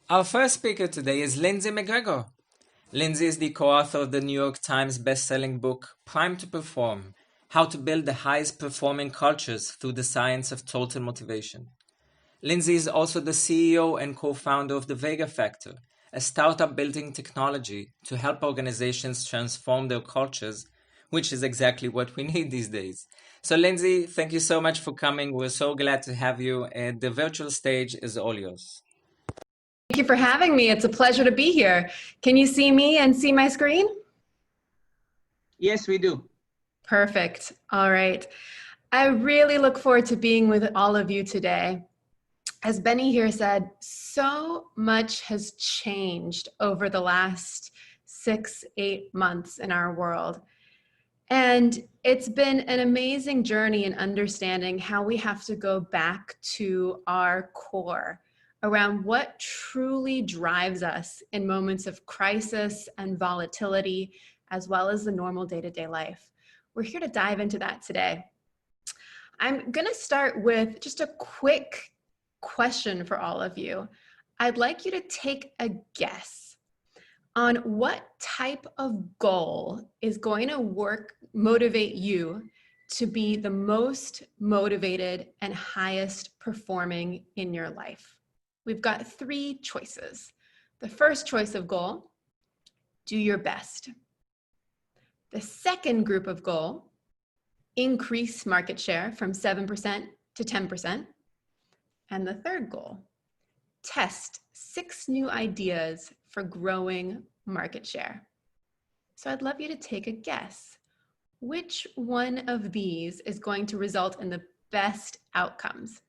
Our first speaker today is Lindsay McGregor. Lindsay is the co-author of the New York Times best-selling book, Prime to Perform: How to Build the Highest Performing Cultures Through the Science of Total Motivation. Lindsay is also the CEO and co-founder of the Vega Factor, a startup building technology to help organizations transform their cultures, which is exactly what we need these days. So Lindsay, thank you so much for coming. We're so glad to have you, and the virtual stage is all yours. Thank you for having me. It's a pleasure to be here. Can you see me and see my screen? Yes, we do. Perfect. All right. I really look forward to being with all of you today. As Benny here said, so much has changed over the last 6-8 months in our world. And it's been an amazing journey in understanding how we have to go back to our core around what truly drives us in moments of crisis and volatility, as well as the normal day-to-day life. We're here to dive into that today. I'm going to start with just a quick question for all of you. I'd like you to take a guess on what type of goal is going to motivate you to be the most motivated and highest performing in your life. We've got 3 choices. The first choice of goal, do your best. The second group of goal, increase market share from 7% to 10%. And the third goal, test 6 new ideas for growing market share. So I'd love you to take a guess. Which one of these is going to result in the best outcomes?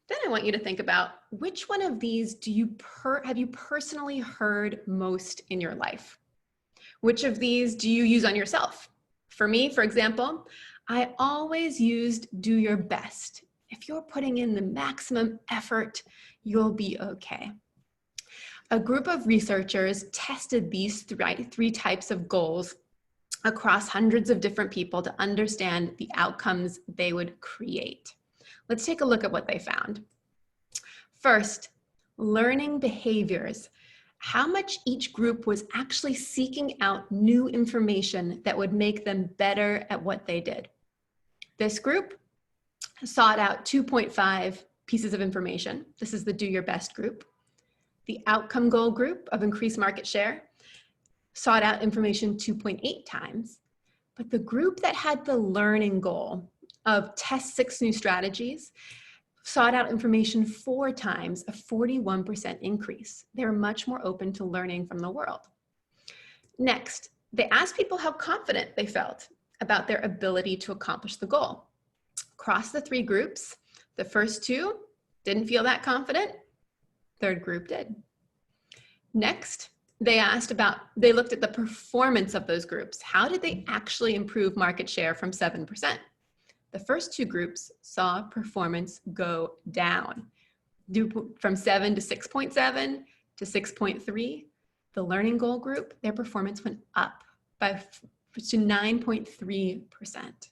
Then I want you to think about which one of these have you personally heard most in your life? Which of these do you use on yourself? For me, for example, I always used do your best. If you're putting in the maximum effort, you'll be okay. A group of researchers tested these 3 types of goals across hundreds of different people to understand the outcomes they would create. Let's take a look at what they found. First, learning behaviors. How much each group was actually seeking out new information that would make them better at what they did. This group sought out 2.5 pieces of information. This is the do your best group. The outcome goal group of increased market share sought out information 2.8 times. But the group that had the learning goal of test 6 new strategies sought out information 4 times, a 41% increase. They were much more open to learning from the world. Next, they asked people how confident they felt about their ability to accomplish the goal. Across the 3 groups, the first 2 didn't feel that confident. Third group did. Next, they looked at the performance of those groups. How did they actually improve market share from 7%? The first 2 groups saw performance go down from 7 to 6.7 to 6.3. The learning goal group, their performance went up to 9.3%.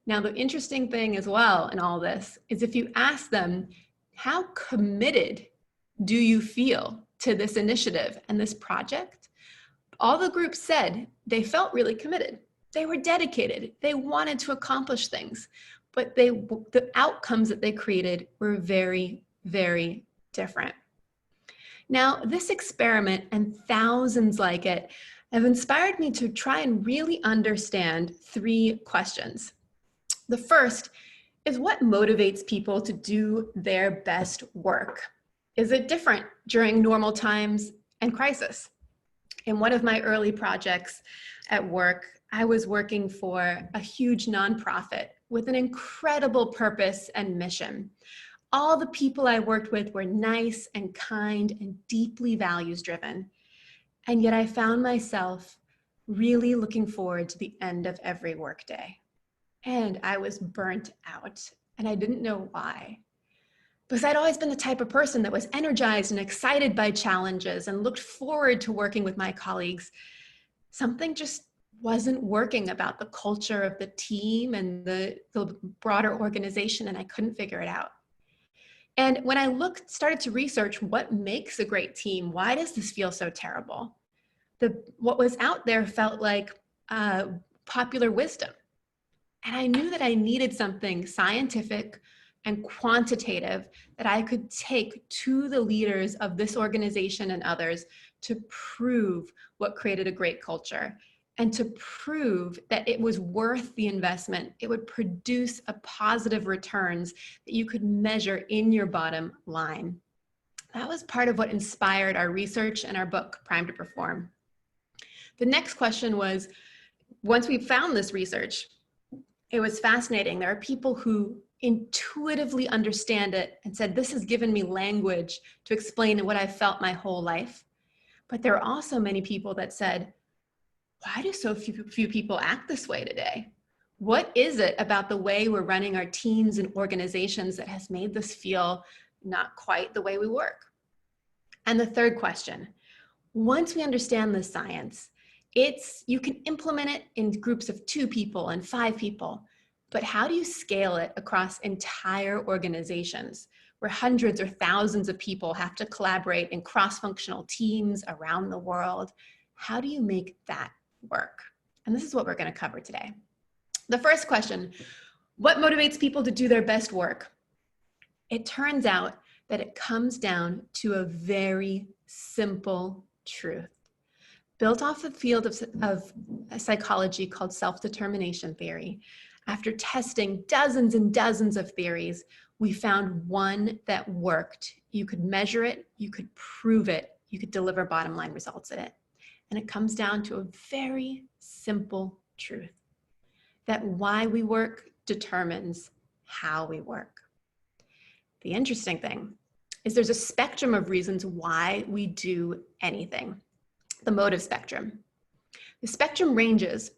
Now, the interesting thing as well in all this is if you ask them, how committed do you feel to this initiative and this project? All the groups said they felt really committed. They were dedicated. They wanted to accomplish things, but the outcomes that they created were very, very different. Now, this experiment and thousands like it have inspired me to try and really understand 3 questions. The first is what motivates people to do their best work? Is it different during normal times and crisis? In one of my early projects at work, I was working for a huge nonprofit with an incredible purpose and mission. All the people I worked with were nice and kind and deeply values-driven. And yet I found myself really looking forward to the end of every workday. And I was burnt out, and I didn't know why. Because I'd always been the type of person that was energized and excited by challenges and looked forward to working with my colleagues. Something just wasn't working about the culture of the team and the broader organization, and I couldn't figure it out. And when I started to research what makes a great team, why does this feel so terrible? What was out there felt like popular wisdom. And I knew that I needed something scientific and quantitative that I could take to the leaders of this organization and others to prove what created a great culture and to prove that it was worth the investment. It would produce a positive returns that you could measure in your bottom line. That was part of what inspired our research and our book, Prime to Perform. The next question was, once we found this research, it was fascinating. There are people who intuitively understand it and said, this has given me language to explain what I've felt my whole life. But there are also many people that said, why do so few people act this way today? What is it about the way we're running our teams and organizations that has made this feel not quite the way we work? And the third question, once we understand the science, you can implement it in groups of 2 people and 5 people, but how do you scale it across entire organizations where hundreds or thousands of people have to collaborate in cross-functional teams around the world? How do you make that work? And this is what we're going to cover today. The first question, what motivates people to do their best work? It turns out that it comes down to a very simple truth. Built off a field of psychology called self-determination theory. After testing dozens and dozens of theories, we found one that worked. You could measure it, you could prove it, you could deliver bottom line results in it. And it comes down to a very simple truth, that why we work determines how we work. The interesting thing is there's a spectrum of reasons why we do anything. The motive spectrum. The spectrum ranges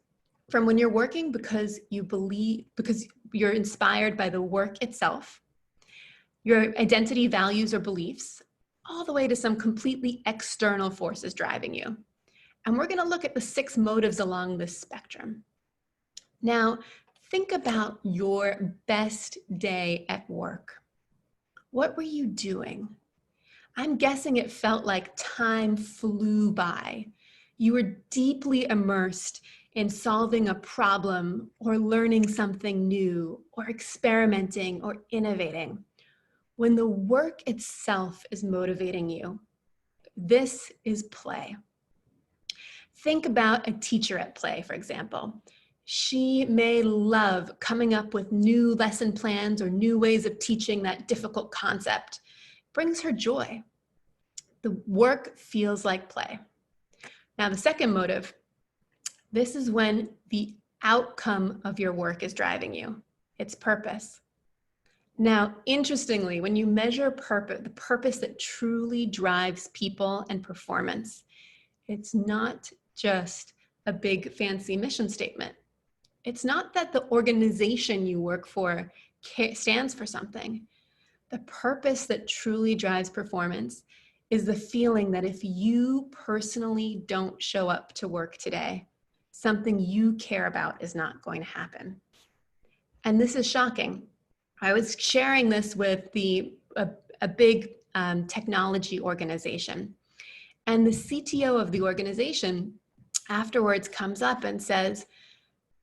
from when you're working because you're inspired by the work itself, your identity, values, or beliefs, all the way to some completely external forces driving you. And we're going to look at the 6 motives along this spectrum. Now, think about your best day at work. What were you doing? I'm guessing it felt like time flew by. You were deeply immersed in solving a problem or learning something new or experimenting or innovating. When the work itself is motivating you, this is play. Think about a teacher at play, for example. She may love coming up with new lesson plans or new ways of teaching that difficult concept. It brings her joy. The work feels like play. Now, the second motive, this is when the outcome of your work is driving you. It's purpose. Now, interestingly, when you measure purpose, the purpose that truly drives people and performance, it's not just a big fancy mission statement. It's not that the organization you work for stands for something. The purpose that truly drives performance is the feeling that if you personally don't show up to work today, something you care about is not going to happen. And this is shocking. I was sharing this with a big technology organization. And the CTO of the organization afterwards comes up and says,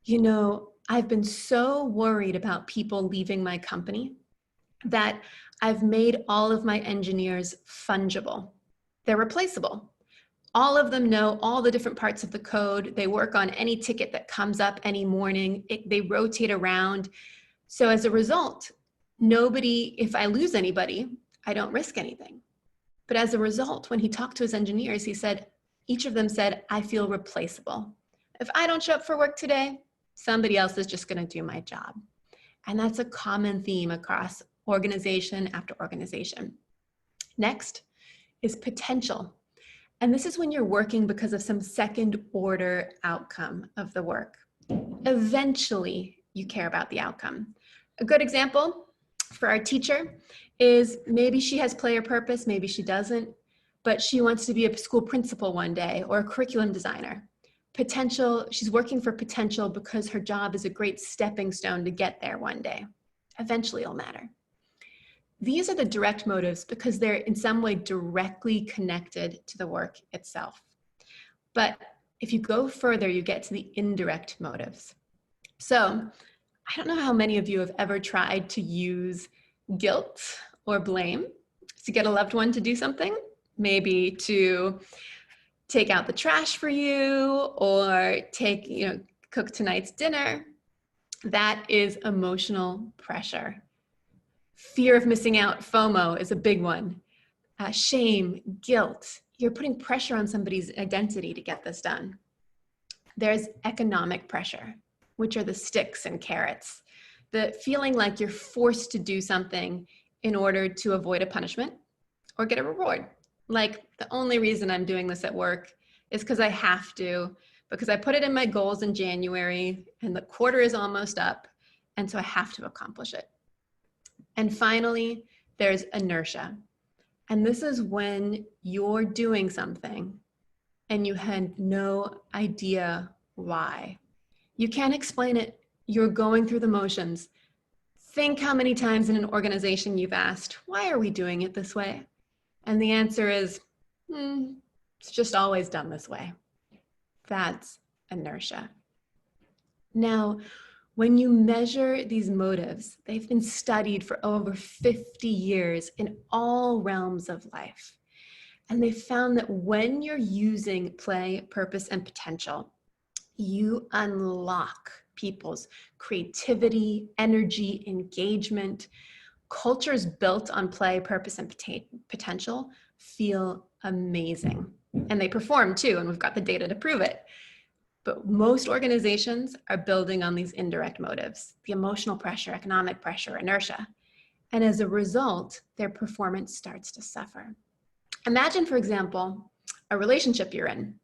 you know, I've been so worried about people leaving my company that I've made all of my engineers fungible. They're replaceable. All of them know all the different parts of the code. They work on any ticket that comes up any morning. They rotate around. So as a result, if I lose anybody, I don't risk anything. But as a result, when he talked to his engineers, each of them said, I feel replaceable. If I don't show up for work today, somebody else is just going to do my job. And that's a common theme across organization after organization. Next is potential. And this is when you're working because of some second order outcome of the work. Eventually, you care about the outcome. A good example for our teacher is maybe she has player purpose, maybe she doesn't, but she wants to be a school principal one day or a curriculum designer. Potential, she's working for potential because her job is a great stepping stone to get there one day. Eventually it'll matter. These are the direct motives because they're in some way directly connected to the work itself. But if you go further, you get to the indirect motives. So I don't know how many of you have ever tried to use guilt or blame to get a loved one to do something, maybe to take out the trash for you or cook tonight's dinner. That is emotional pressure. Fear of missing out, FOMO, is a big one. Shame, guilt. You're putting pressure on somebody's identity to get this done. There's economic pressure, which are the sticks and carrots. The feeling like you're forced to do something in order to avoid a punishment or get a reward. Like, the only reason I'm doing this at work is because I have to, because I put it in my goals in January and the quarter is almost up, and so I have to accomplish it. And finally, there's inertia. And this is when you're doing something and you had no idea why. You can't explain it. You're going through the motions. Think how many times in an organization you've asked, why are we doing it this way? And the answer is, it's just always done this way. That's inertia. Now, when you measure these motives, they've been studied for over 50 years in all realms of life. And they found that when you're using play, purpose, and potential, you unlock people's creativity, energy, engagement. Cultures built on play, purpose, and potential feel amazing. And they perform too, and we've got the data to prove it. But most organizations are building on these indirect motives, the emotional pressure, economic pressure, inertia. And as a result, their performance starts to suffer. Imagine, for example, a relationship you're in.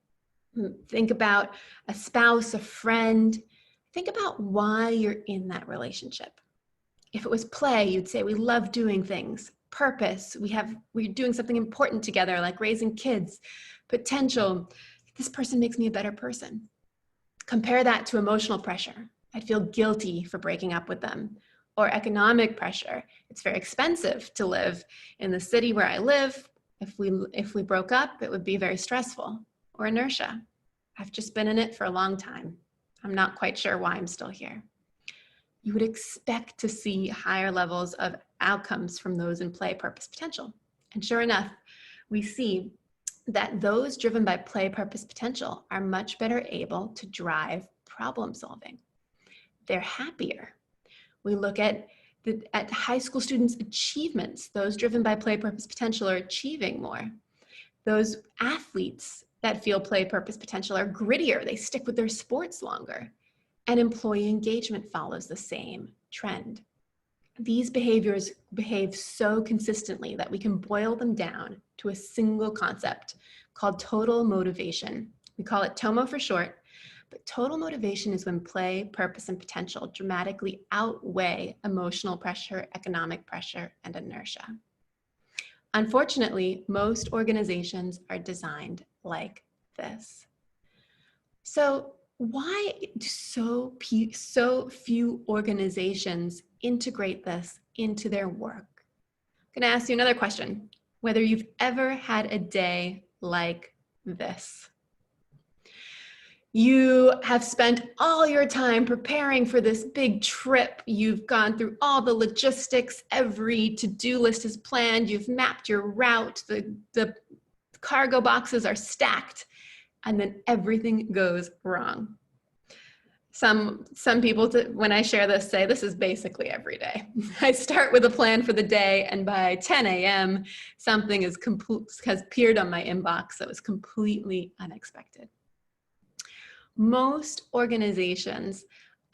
Think about a spouse, a friend. Think about why you're in that relationship. If it was play, you'd say, we love doing things. Purpose, we're doing something important together, like raising kids. Potential, this person makes me a better person. Compare that to emotional pressure. I'd feel guilty for breaking up with them. Or economic pressure. It's very expensive to live in the city where I live. If we broke up, it would be very stressful. Or inertia. I've just been in it for a long time. I'm not quite sure why I'm still here. You would expect to see higher levels of outcomes from those in play, purpose, potential. And sure enough, we see that those driven by play, purpose, potential are much better able to drive problem solving. They're happier. We look at high school students' achievements. Those driven by play, purpose, potential are achieving more. Those athletes that feel play, purpose, potential are grittier. They stick with their sports longer. And employee engagement follows the same trend. These behaviors behave so consistently that we can boil them down to a single concept called total motivation. We call it TOMO for short, but total motivation is when play, purpose, and potential dramatically outweigh emotional pressure, economic pressure, and inertia. Unfortunately, most organizations are designed like this. So why do so few organizations integrate this into their work? I'm going to ask you another question, whether you've ever had a day like this. You have spent all your time preparing for this big trip. You've gone through all the logistics. Every to-do list is planned. You've mapped your route. The cargo boxes are stacked. And then everything goes wrong. Some people, when I share this, say this is basically every day. I start with a plan for the day, and by 10 a.m., something has appeared on my inbox that was completely unexpected. Most organizations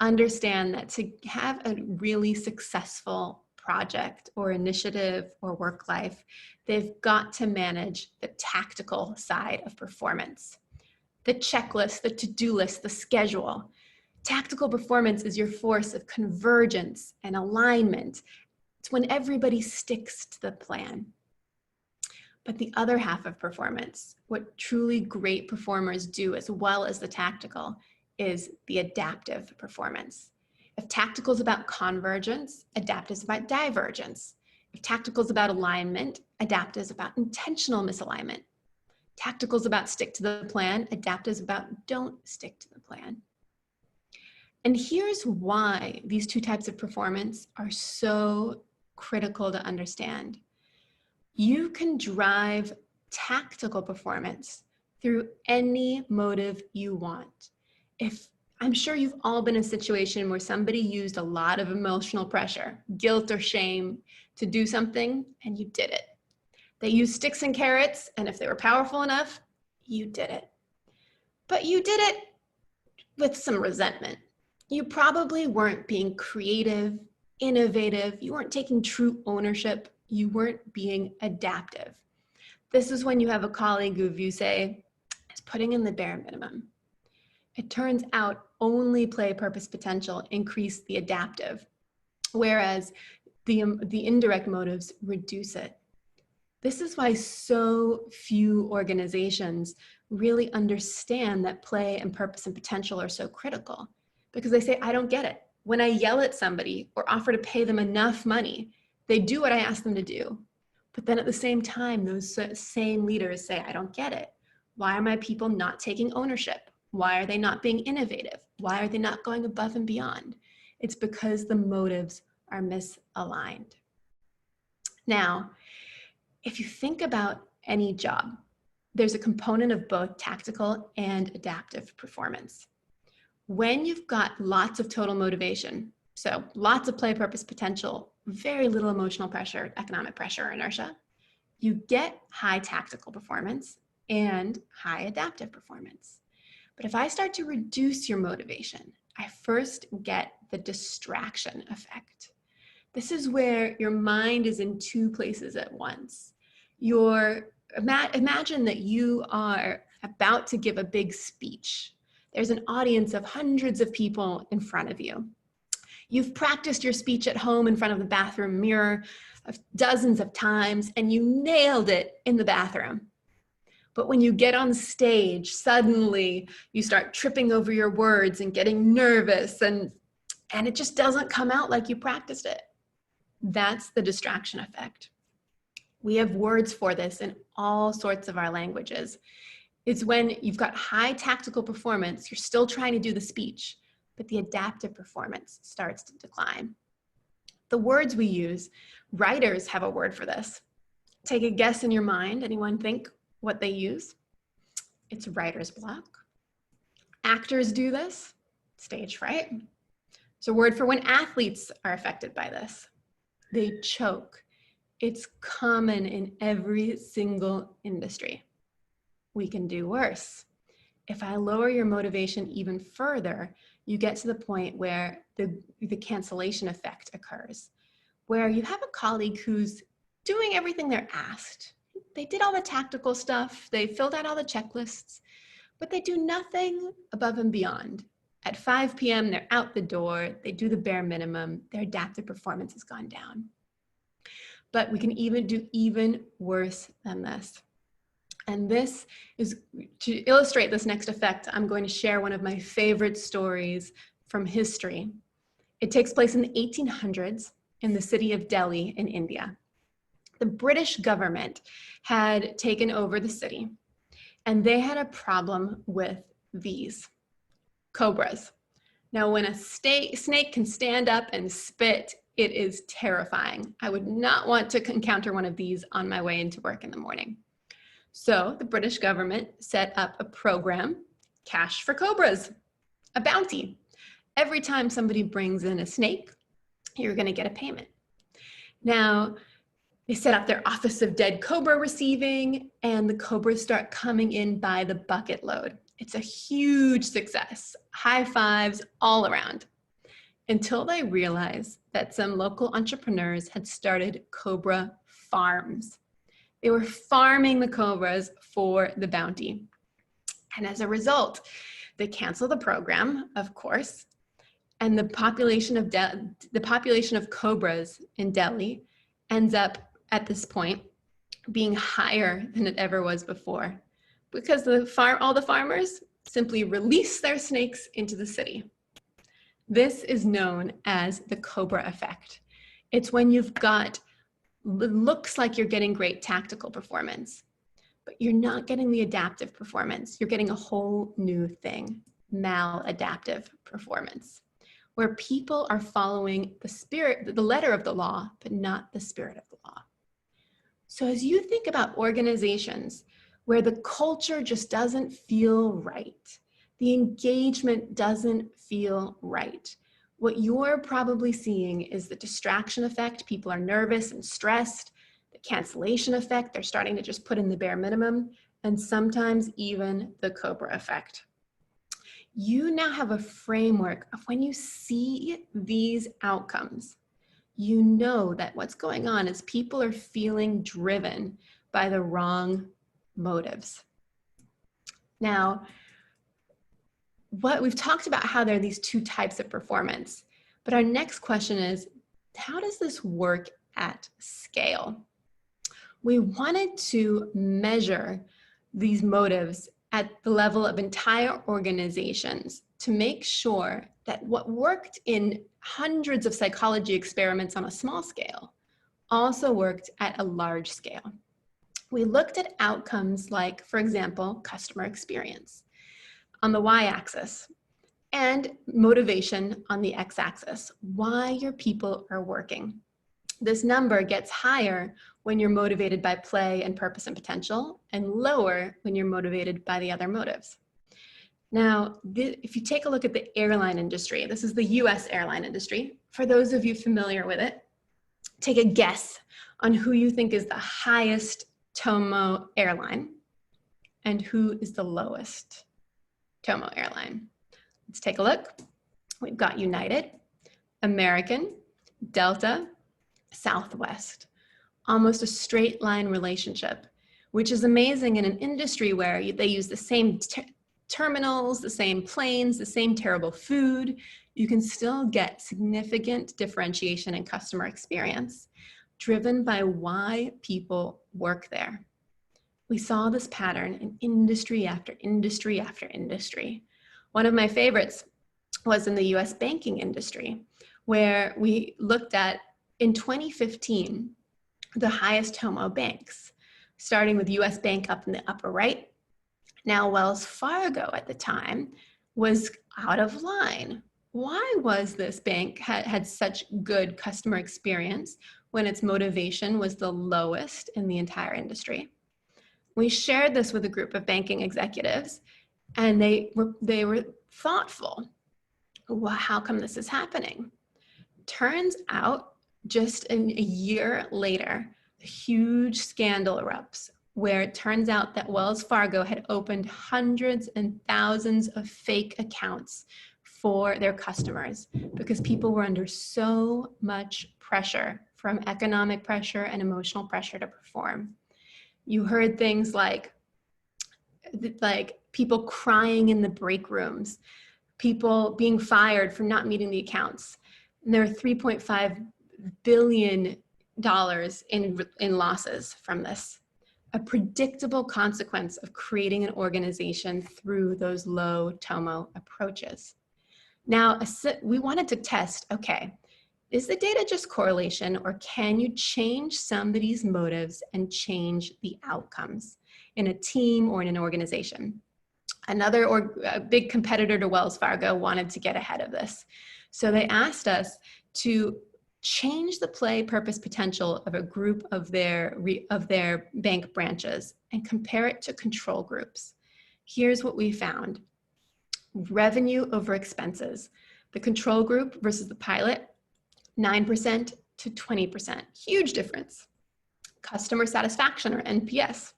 understand that to have a really successful project or initiative or work life, they've got to manage the tactical side of performance. The checklist, the to-do list, the schedule. Tactical performance is your force of convergence and alignment. It's when everybody sticks to the plan. But the other half of performance, what truly great performers do as well as the tactical, is the adaptive performance. If tactical is about convergence, adaptive is about divergence. If tactical is about alignment, adaptive is about intentional misalignment. Tactical is about stick to the plan, adaptive is about don't stick to the plan. And here's why these two types of performance are so critical to understand. You can drive tactical performance through any motive you want. I'm sure you've all been in a situation where somebody used a lot of emotional pressure, guilt or shame to do something, and you did it. They used sticks and carrots, and if they were powerful enough, you did it. But you did it with some resentment. You probably weren't being creative, innovative, you weren't taking true ownership, you weren't being adaptive. This is when you have a colleague who you say is putting in the bare minimum. It turns out only play, purpose, potential increase the adaptive, whereas the indirect motives reduce it. This is why so few organizations really understand that play and purpose and potential are so critical, because they say, I don't get it. When I yell at somebody or offer to pay them enough money, they do what I ask them to do. But then at the same time, those same leaders say, I don't get it. Why are my people not taking ownership? Why are they not being innovative? Why are they not going above and beyond? It's because the motives are misaligned. Now, if you think about any job, there's a component of both tactical and adaptive performance. When you've got lots of total motivation, so lots of play, purpose, potential, very little emotional pressure, economic pressure, inertia, you get high tactical performance and high adaptive performance. But if I start to reduce your motivation, I first get the distraction effect. This is where your mind is in two places at once. Imagine that you are about to give a big speech. There's an audience of hundreds of people in front of you. You've practiced your speech at home in front of the bathroom mirror dozens of times, and you nailed it in the bathroom. But when you get on stage, suddenly you start tripping over your words and getting nervous, and it just doesn't come out like you practiced it. That's the distraction effect. We have words for this in all sorts of our languages. It's when you've got high tactical performance, you're still trying to do the speech, but the adaptive performance starts to decline. The words we use, writers have a word for this. Take a guess in your mind. Anyone think what they use? It's writer's block. Actors do this, stage fright. It's a word for when athletes are affected by this. They choke. It's common in every single industry. We can do worse. If I lower your motivation even further, you get to the point where the cancellation effect occurs, where you have a colleague who's doing everything they're asked. They did all the tactical stuff, they filled out all the checklists, but they do nothing above and beyond. At 5 p.m., they're out the door, they do the bare minimum, their adaptive performance has gone down. But we can even do even worse than this. And this is, to illustrate this next effect, I'm going to share one of my favorite stories from history. It takes place in the 1800s in the city of Delhi in India. The British government had taken over the city, and they had a problem with these cobras. Now, when a snake can stand up and spit, it is terrifying. I would not want to encounter one of these on my way into work in the morning. So the British government set up a program, Cash for Cobras, a bounty. Every time somebody brings in a snake, you're going to get a payment. Now, they set up their Office of Dead Cobra Receiving, and the cobras start coming in by the bucket load. It's a huge success. High fives all around. Until they realized that some local entrepreneurs had started cobra farms. They were farming the cobras for the bounty. And as a result, they canceled the program, of course, and the population of cobras in Delhi ends up at this point being higher than it ever was before, because all the farmers simply release their snakes into the city. This is known as the cobra effect. It's when you've got looks like you're getting great tactical performance, but you're not getting the adaptive performance. You're getting a whole new thing, maladaptive performance, where people are following the letter of the law, but not the spirit of the law. So as you think about organizations where the culture just doesn't feel right, the engagement doesn't feel right, what you're probably seeing is the distraction effect. People are nervous and stressed. The cancellation effect, they're starting to just put in the bare minimum, and sometimes even the Cobra effect. You now have a framework of when you see these outcomes, you know that what's going on is people are feeling driven by the wrong motives. Now, what we've talked about how there are these two types of performance, but our next question is, how does this work at scale? We wanted to measure these motives at the level of entire organizations to make sure that what worked in hundreds of psychology experiments on a small scale also worked at a large scale. We looked at outcomes like, for example, customer experience on the y-axis and motivation on the x-axis, why your people are working. This number gets higher when you're motivated by play and purpose and potential, and lower when you're motivated by the other motives. Now, if you take a look at the airline industry, this is the US airline industry. For those of you familiar with it, take a guess on who you think is the highest TOMO airline and who is the lowest TOMO airline. Let's take a look. We've got United, American, Delta, Southwest. Almost a straight line relationship, which is amazing in an industry where they use the same terminals, the same planes, the same terrible food. You can still get significant differentiation in customer experience driven by why people work there. We saw this pattern in industry after industry after industry. One of my favorites was in the US banking industry, where we looked at, in 2015, the highest TOMO banks, starting with US Bank up in the upper right. Now, Wells Fargo at the time was out of line. Why was this bank had such good customer experience when its motivation was the lowest in the entire industry? We shared this with a group of banking executives, and they were thoughtful. Well, how come this is happening? Turns out, just a year later, a huge scandal erupts where it turns out that Wells Fargo had opened hundreds and thousands of fake accounts for their customers because people were under so much pressure, from economic pressure and emotional pressure to perform. You heard things like people crying in the break rooms, people being fired for not meeting the accounts. And there are $3.5 billion in losses from this. A predictable consequence of creating an organization through those low TOMO approaches. Now, we wanted to test, okay, is the data just correlation, or can you change somebody's motives and change the outcomes in a team or in an organization? A big competitor to Wells Fargo wanted to get ahead of this. So they asked us to change the play purpose potential of a group of their bank branches and compare it to control groups. Here's what we found. Revenue over expenses. The control group versus the pilot, 9% to 20%. Huge difference. Customer satisfaction, or NPS.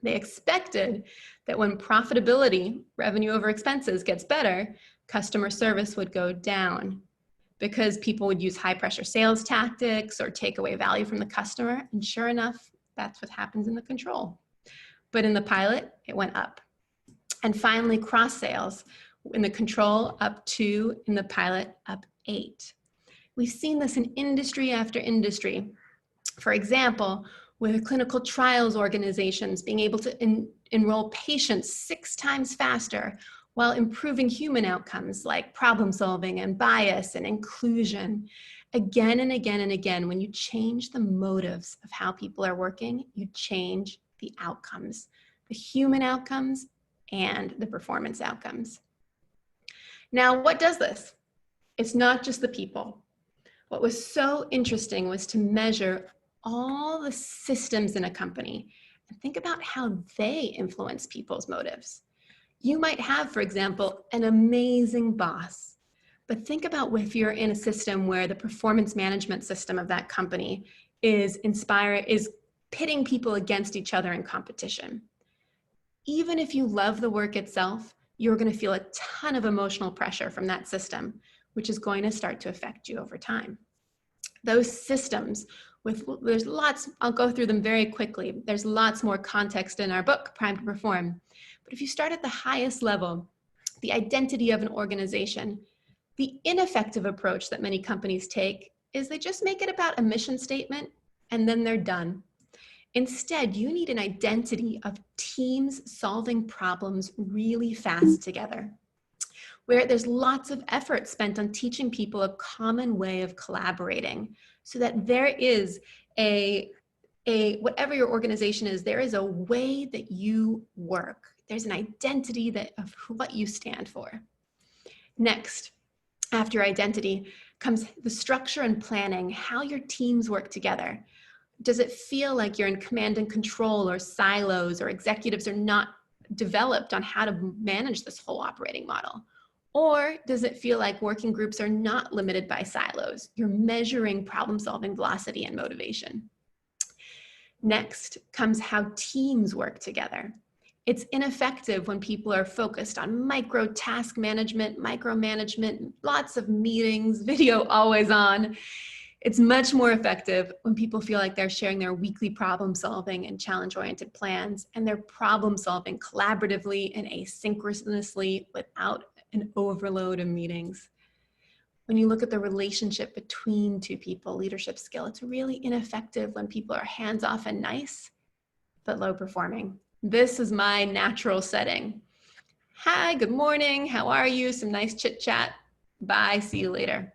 They expected that when profitability, revenue over expenses, gets better, customer service would go down, because people would use high pressure sales tactics or take away value from the customer. And sure enough, that's what happens in the control. But in the pilot, it went up. And finally, cross sales. In the control, up 2, in the pilot, up 8. We've seen this in industry after industry. For example, with clinical trials organizations being able to enroll patients 6 times faster while improving human outcomes like problem solving and bias and inclusion. Again and again and again, when you change the motives of how people are working, you change the outcomes, the human outcomes and the performance outcomes. Now, what does this? It's not just the people. What was so interesting was to measure all the systems in a company and think about how they influence people's motives. You might have, for example, an amazing boss, but think about if you're in a system where the performance management system of that company is pitting people against each other in competition. Even if you love the work itself, you're going to feel a ton of emotional pressure from that system, which is going to start to affect you over time. Those systems, there's lots, I'll go through them very quickly. There's lots more context in our book, Prime to Perform. But if you start at the highest level, the identity of an organization, the ineffective approach that many companies take is they just make it about a mission statement and then they're done. Instead, you need an identity of teams solving problems really fast together, where there's lots of effort spent on teaching people a common way of collaborating so that there is whatever your organization is, there is a way that you work. There's an identity of what you stand for. Next, after your identity comes the structure and planning, how your teams work together. Does it feel like you're in command and control or silos, or executives are not developed on how to manage this whole operating model? Or does it feel like working groups are not limited by silos? You're measuring problem-solving velocity and motivation. Next comes how teams work together. It's ineffective when people are focused on micro task management, micromanagement, lots of meetings, video always on. It's much more effective when people feel like they're sharing their weekly problem solving and challenge-oriented plans, and they're problem solving collaboratively and asynchronously without an overload of meetings. When you look at the relationship between two people, leadership skill, it's really ineffective when people are hands-off and nice, but low performing. This is my natural setting. Hi, good morning, how are you? Some nice chit chat. Bye, see you later.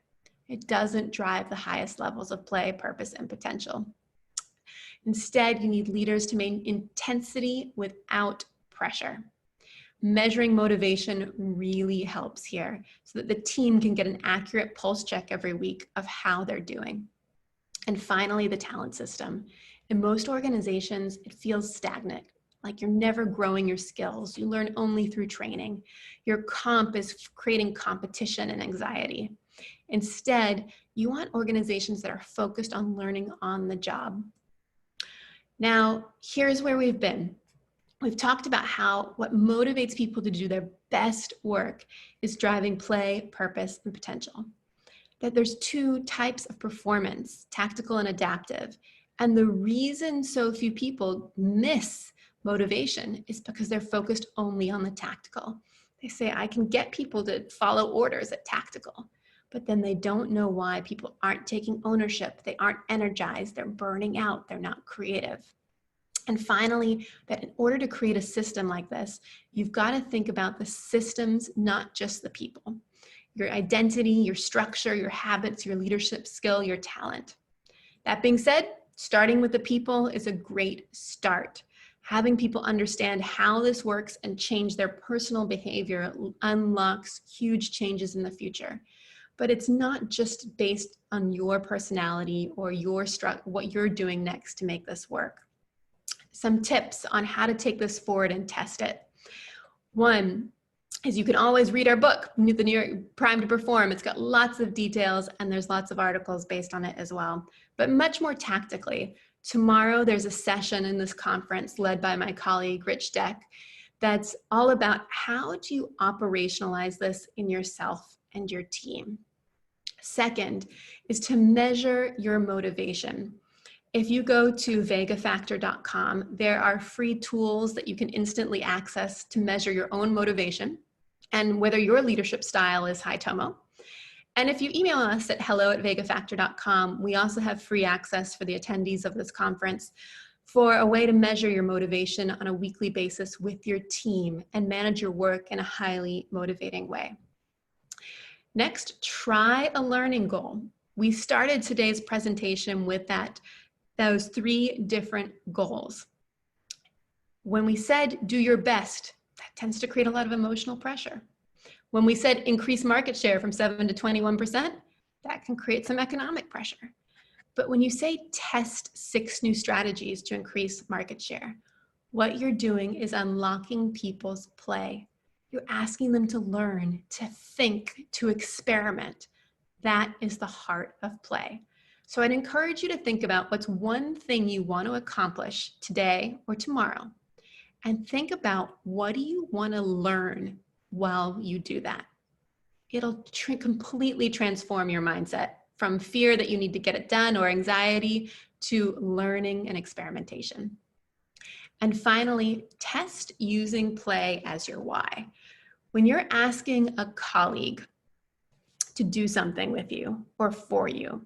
It doesn't drive the highest levels of play, purpose, and potential. Instead, you need leaders to maintain intensity without pressure. Measuring motivation really helps here so that the team can get an accurate pulse check every week of how they're doing. And finally, the talent system. In most organizations, it feels stagnant, like you're never growing your skills. You learn only through training. Your comp is creating competition and anxiety. Instead, you want organizations that are focused on learning on the job. Now, here's where we've been. We've talked about how what motivates people to do their best work is driving play, purpose, and potential. That there's two types of performance, tactical and adaptive. And the reason so few people miss motivation is because they're focused only on the tactical. They say, I can get people to follow orders at tactical, but then they don't know why people aren't taking ownership. They aren't energized. They're burning out. They're not creative. And finally, that in order to create a system like this, you've got to think about the systems, not just the people. Your identity, your structure, your habits, your leadership skill, your talent. That being said, starting with the people is a great start. Having people understand how this works and change their personal behavior unlocks huge changes in the future. But it's not just based on your personality or what you're doing next to make this work. Some tips on how to take this forward and test it. One is you can always read our book, The New York Prime to Perform. It's got lots of details and there's lots of articles based on it as well. But much more tactically, tomorrow there's a session in this conference led by my colleague, Rich Deck, that's all about how do you operationalize this in yourself and your team. Second is to measure your motivation. If you go to vegafactor.com, there are free tools that you can instantly access to measure your own motivation and whether your leadership style is high tomo. And if you email us at hello@vegafactor.com, we also have free access for the attendees of this conference for a way to measure your motivation on a weekly basis with your team and manage your work in a highly motivating way. Next, try a learning goal. we started today's presentation with those 3 different goals. When we said do your best, that tends to create a lot of emotional pressure. When we said increase market share from 7 to 21%, that can create some economic pressure. But when you say test 6 new strategies to increase market share, what you're doing is unlocking people's play. You're asking them to learn, to think, to experiment. That is the heart of play. So I'd encourage you to think about what's one thing you want to accomplish today or tomorrow, and think about what do you want to learn while you do that. It'll completely transform your mindset from fear that you need to get it done or anxiety to learning and experimentation. And finally, test using play as your why. When you're asking a colleague to do something with you or for you,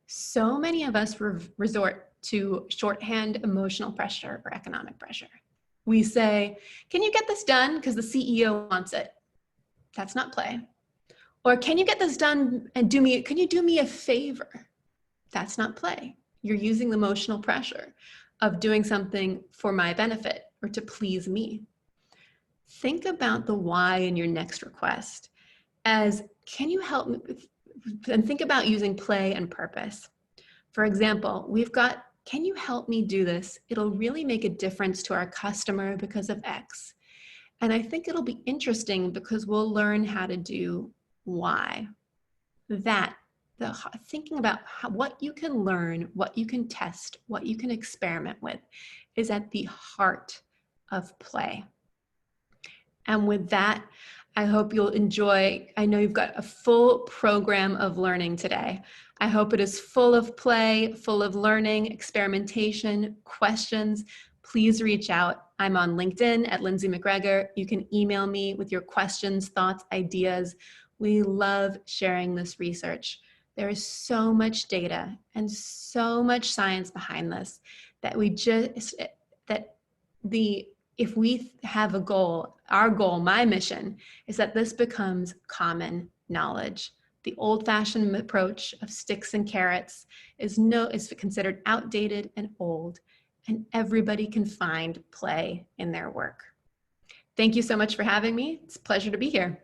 so many of us resort to shorthand emotional pressure or economic pressure. We say, can you get this done because the CEO wants it? That's not play. Or can you get this done and can you do me a favor? That's not play. You're using the emotional pressure of doing something for my benefit or to please me. Think about the why in your next request as, can you help me? And think about using play and purpose. For example, we've got, can you help me do this? It'll really make a difference to our customer because of X. And I think it'll be interesting because we'll learn how to do Y. Thinking about what you can learn, what you can test, what you can experiment with is at the heart of play. And with that, I hope you'll enjoy. I know you've got a full program of learning today. I hope it is full of play, full of learning, experimentation, questions. Please reach out. I'm on LinkedIn at Lindsay McGregor. You can email me with your questions, thoughts, ideas. We love sharing this research. There is so much data and so much science behind this that if we have a goal, our goal, my mission, is that this becomes common knowledge. The old-fashioned approach of sticks and carrots is considered outdated and old, and everybody can find play in their work. Thank you so much for having me. It's a pleasure to be here.